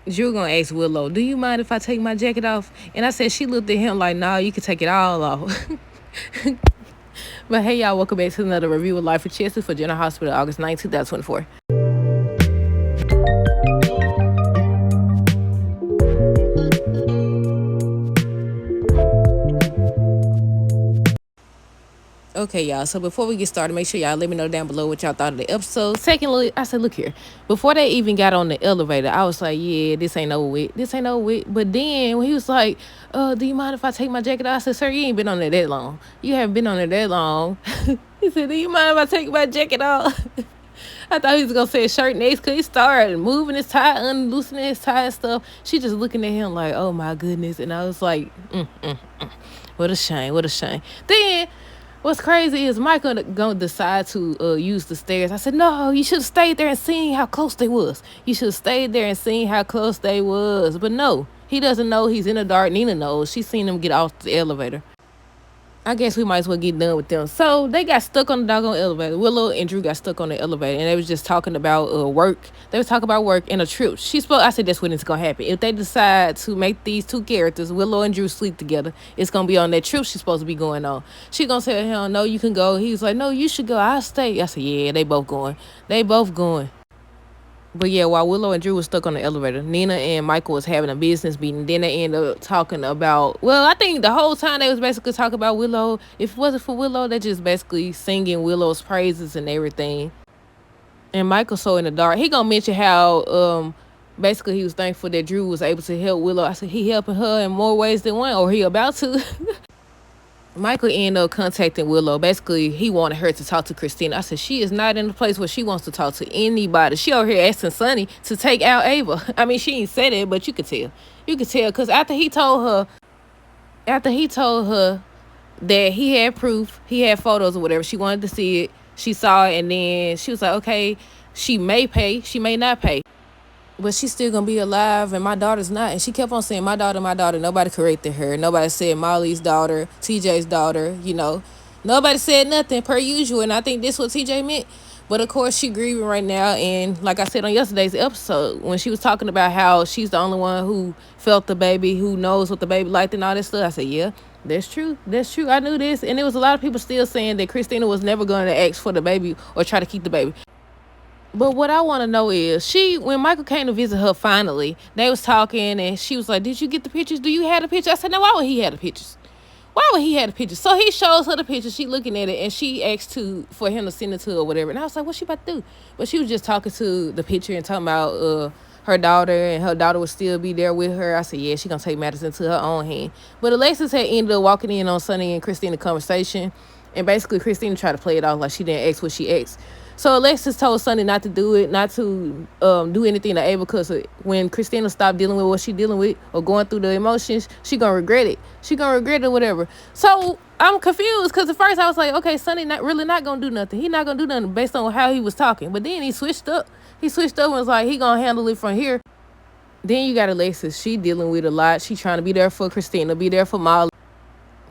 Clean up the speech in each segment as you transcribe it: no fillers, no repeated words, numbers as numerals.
Drew gonna ask Willow, do you mind if I take my jacket off? And I said, she looked at him like, nah, you can take it all off. But hey, y'all, welcome back to another review of Life with Chelsea for General Hospital, August 9, 2024. Okay, y'all. So before we get started, make sure y'all let me know down below what y'all thought of the episode. Secondly, I said, look here. Before they even got on the elevator, I was like, yeah, this ain't no wit. This ain't no wit. But then when he was like, do you mind if I take my jacket off? I said, sir, you ain't been on there that long. You haven't been on there that long. He said, do you mind if I take my jacket off? I thought he was going to say shirt next because he started moving his tie, unloosening his tie and stuff. She just looking at him like, oh, my goodness. And I was like, what a shame. What a shame. Then what's crazy is Michael gonna decide to use the stairs. I said, no, you should have stayed there and seen how close they was. You should have stayed there and seen how close they was. But no, he doesn't know. He's in the dark. Nina knows. She's seen him get off the elevator. I guess we might as well get done with them. So they got stuck on the doggone elevator. Willow and Drew got stuck on the elevator, and they was just talking about work. They was talking about work and a trip. I said that's when it's gonna happen. If they decide to make these two characters, Willow and Drew, sleep together, it's gonna be on that trip she's supposed to be going on. She gonna say, hell no, you can go. He was like, no, you should go. I'll stay. I said, yeah, they both going. They both going. But yeah, while Willow and Drew was stuck on the elevator, Nina and Michael was having a business meeting. Then they ended up talking about, well, I think the whole time they was basically talking about Willow. If it wasn't for Willow, they just basically singing Willow's praises and everything. And Michael's so in the dark. He gonna mention how basically he was thankful that Drew was able to help Willow. I said he helping her in more ways than one, or he about to. Michael ended up contacting Willow. Basically, he wanted her to talk to Christina. I said, she is not in a place where she wants to talk to anybody. She over here asking Sonny to take out Ava. I mean, she ain't said it, but you could tell. You could tell, because after he told her that he had proof, he had photos or whatever, she wanted to see it. She saw it, and then she was like, okay, she may pay, she may not pay, but she's still gonna be alive, and my daughter's not. And she kept on saying, my daughter, my daughter. Nobody corrected her. Nobody said Molly's daughter, TJ's daughter, Nobody said nothing, per usual, and I think this what TJ meant. But of course, she grieving right now, and like I said on yesterday's episode, when she was talking about how she's the only one who felt the baby, who knows what the baby liked and all this stuff, I said, yeah, that's true. That's true. I knew this. And there was a lot of people still saying that Christina was never going to ask for the baby or try to keep the baby. But what I want to know is, when Michael came to visit her finally, they was talking, and she was like, did you get the pictures? Do you have the pictures? I said, no, why would he have the pictures? Why would he have the pictures? So he shows her the pictures. She looking at it, and she asked for him to send it to her or whatever. And I was like, what's she about to do? But she was just talking to the picture and talking about her daughter, and her daughter would still be there with her. I said, yeah, she going to take matters into her own hand. But Alexis had ended up walking in on Sonny and Christina conversation. And basically, Christina tried to play it off like she didn't ask what she asked. So Alexis told Sonny not to do it, not to do anything to Ava, because when Christina stopped dealing with what she dealing with or going through the emotions, she gonna regret it. She gonna regret it or whatever. So I'm confused, because at first I was like, okay, Sonny not gonna do nothing. He not gonna do nothing based on how he was talking. But then he switched up. He switched up and was like, he gonna handle it from here. Then you got Alexis. She dealing with a lot. She trying to be there for Christina, be there for Molly.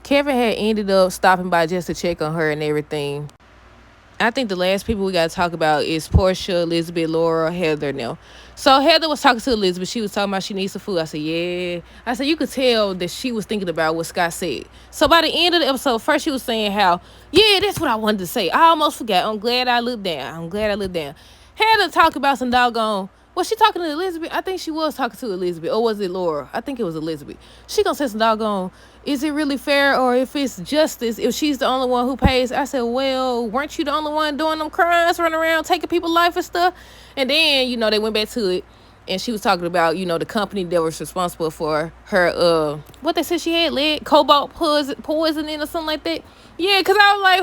Kevin had ended up stopping by just to check on her and everything. I think the last people we got to talk about is Portia, Elizabeth, Laura, Heather now. So Heather was talking to Elizabeth. She was talking about she needs some food. I said, yeah. I said, you could tell that she was thinking about what Scott said. So by the end of the episode, first she was saying how, yeah, that's what I wanted to say. I almost forgot. I'm glad I looked down. Heather talked about some doggone, was she talking to Elizabeth? I think she was talking to Elizabeth. Or was it Laura? I think it was Elizabeth. She gonna say some doggone, is it really fair, or if it's justice, if she's the only one who pays? I said, well, weren't you the only one doing them crimes, running around taking people's life and stuff? And then, they went back to it. And she was talking about, the company that was responsible for her, what they said she had, lead, cobalt poisoning or something like that. Yeah, because I was like,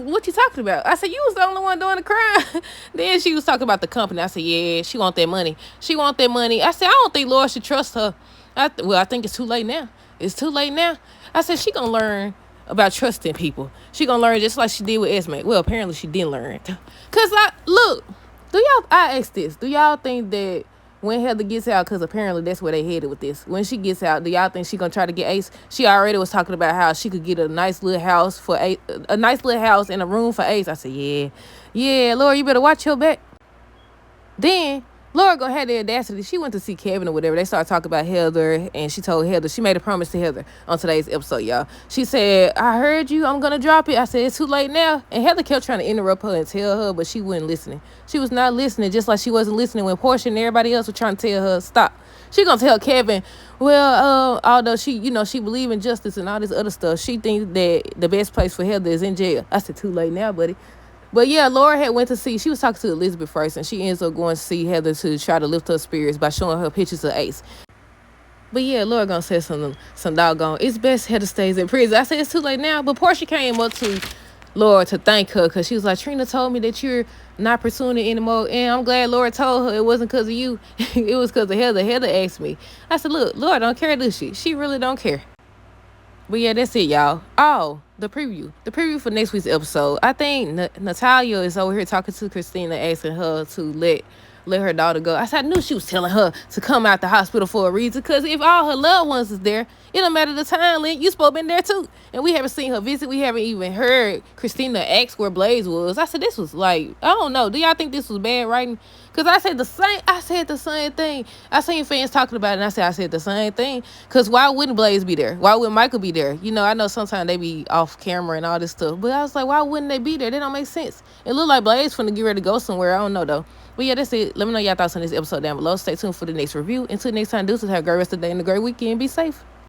what you talking about? I said, you was the only one doing the crime. Then she was talking about the company. I said, yeah, she want that money. I said, I don't think Laura should trust her. I think it's too late now. It's too late now. I said, she gonna learn about trusting people. She gonna learn just like she did with Esme. Well, apparently she didn't learn. Because, I asked this. Do y'all think that when Heather gets out, because apparently that's where they headed with this, when she gets out, do y'all think she gonna try to get Ace? She already was talking about how she could get a nice little house and a room for Ace. I said, yeah, Laura, you better watch your back. Then Laura gonna have the audacity. She went to see Kevin or whatever. They started talking about Heather, and she told Heather, she made a promise to Heather on today's episode, y'all. She said, I heard you, I'm gonna drop it. I said, it's too late now. And Heather kept trying to interrupt her and tell her, but she wasn't listening. She was not listening, just like she wasn't listening when Portia and everybody else were trying to tell her, stop. She gonna tell Kevin, well, although she, she believe in justice and all this other stuff, she thinks that the best place for Heather is in jail. I said, too late now, buddy. But yeah, Laura had went to see, she was talking to Elizabeth first, and she ends up going to see Heather to try to lift her spirits by showing her pictures of Ace. But yeah, Laura gonna say some doggone, it's best Heather stays in prison. I said, it's too late now. But Portia came up to Laura to thank her, because she was like, Trina told me that you're not pursuing it anymore, and I'm glad Laura told her it wasn't because of you. It was because of Heather. Heather asked me. I said, look, Laura don't care, does she? She really don't care. But yeah, that's it, y'all. Oh, the preview. The preview for next week's episode. I think Natalia is over here talking to Christina, asking her to let her daughter go. I said, I knew she was telling her to come out the hospital for a reason, because if all her loved ones is there, it don't matter the time, Lynn. You supposed to been there too. And we haven't seen her visit. We haven't even heard Christina ask where Blaze was. I said, this was like, I don't know. Do y'all think this was bad writing? Because I said the same thing. I seen fans talking about it, and I said the same thing. Because why wouldn't Blaze be there? Why wouldn't Michael be there? I know sometimes they be off camera and all this stuff, but I was like, why wouldn't they be there? That don't make sense. It looked like Blaze finna get ready to go somewhere. I don't know, though. But yeah, that's it. Let me know y'all thoughts on this episode down below. Stay tuned for the next review. Until next time, deuces, have a great rest of the day and a great weekend. Be safe.